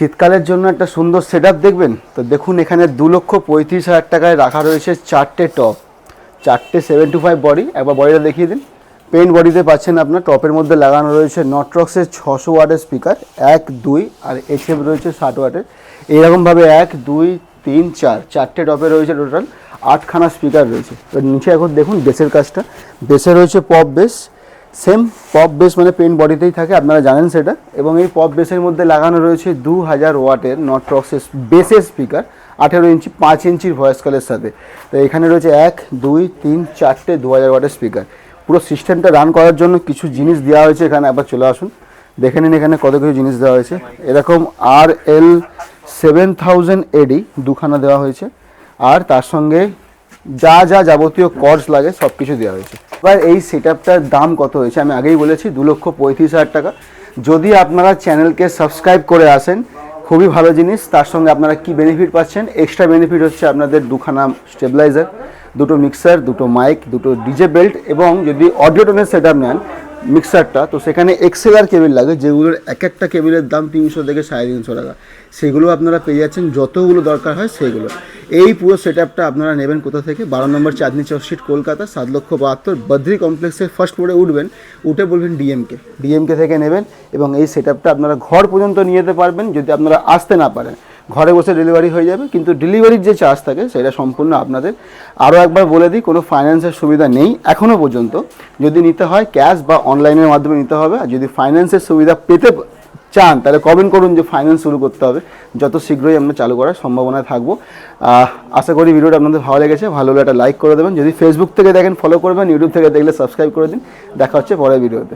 শীতকালের জন্য একটা সুন্দর সেটআপ দেখবেন তো দেখুন এখানে 2,35,000 টাকায় রাখা রয়েছে 4টে টপ, 4টে 725 বডি। একবার বডিটা দেখিয়ে দিন। পেইন্ট বডিতে পাচ্ছেন আপনার, টপের মধ্যে লাগানো রয়েছে নটরক্সের 600 ওয়াটের স্পিকার 1, 2 আর HF রয়েছে 60 ওয়াটের। এইরকমভাবে 1, 2, 3, 4 4টে টপে রয়েছে টোটাল 8খানা স্পিকার রয়েছে। এবার নিচে এখন দেখুন বেসের কাজটা। বেসে রয়েছে pop base, same pop base মানে পেইন্ট বডিতেই থাকে, আপনারা জানেন সেটা। এবং এই পপ বেসের মধ্যে লাগানো রয়েছে 2000 ওয়াটের নটরক্সের বেসের স্পিকার 18 ইঞ্চি 5 ইঞ্চির ভয়েস কলের সাথে। তো এখানে রয়েছে 1, 2, 3, 4টে 2000 ওয়াটের স্পিকার। পুরো সিস্টেমটা রান করার জন্য কিছু জিনিস দেওয়া হয়েছে এখানে। একবার চলে আসুন দেখে নিন এখানে কত কিছু জিনিস দেওয়া হয়েছে। এরকম RL 7000 AD দুখানা দেওয়া হয়েছে, আর তার সঙ্গে যা যা যাবতীয় কর্ডস লাগে সব কিছু দেওয়া হয়েছে। এবার এই সেটআপটার দাম কত হয়েছে আমি আগেই বলেছি, 2,35,000 টাকা। যদি আপনারা চ্যানেলকে সাবস্ক্রাইব করে আসেন খুবই ভালো জিনিস। তার সঙ্গে আপনারা কি বেনিফিট পাচ্ছেন? এক্সট্রা বেনিফিট হচ্ছে আপনাদের দুখানা স্টেবিলাইজার, দুটো মিক্সার, দুটো মাইক, দুটো ডিজে বেল্ট, এবং যদি অডিও টোনের সেটআপ নেন মিক্সারটা তো সেখানে XLR কেবিল লাগে, যেগুলোর এক একটা কেবিলের দাম 300 থেকে 350 টাকা। সেগুলো আপনারা পেয়ে যাচ্ছেন যতগুলো দরকার হয় সেইগুলো। এই পুরো সেটআপটা আপনারা নেবেন কোথা থেকে? 12 নম্বর চাঁদনি চক স্ট্রিট, কলকাতা 7,72,000 বদ্রি কমপ্লেক্সের ফার্স্ট ফ্লোরে উঠবেন, উঠে বলবেন ডিএমকে থেকে নেবেন। এবং এই সেটআপটা আপনারা ঘর পর্যন্ত নিয়ে যেতে পারবেন যদি আপনারা আসতে না পারেন। ঘরে বসে ডেলিভারি হয়ে যাবে, কিন্তু ডেলিভারির যে চার্জ থাকে সেটা সম্পূর্ণ আপনাদের। আরও একবার বলে দিই, কোনো ফাইন্যান্সের সুবিধা নেই এখনও পর্যন্ত। যদি নিতে হয় ক্যাশ বা অনলাইনের মাধ্যমে নিতে হবে। আর যদি ফাইন্যান্সের সুবিধা পেতে চান তাহলে কমেন্ট করুন যে ফাইন্যান্স শুরু করতে হবে। যত শীঘ্রই আমরা চালু করার সম্ভাবনায় থাকবো। আশা করি ভিডিওটা আপনাদের ভালো লেগেছে। ভালো হলে একটা লাইক করে দেবেন। যদি ফেসবুক থেকে দেখেন ফলো করবেন, ইউটিউব থেকে দেখলে সাবস্ক্রাইব করে দিন। দেখা হচ্ছে পরের ভিডিওতে।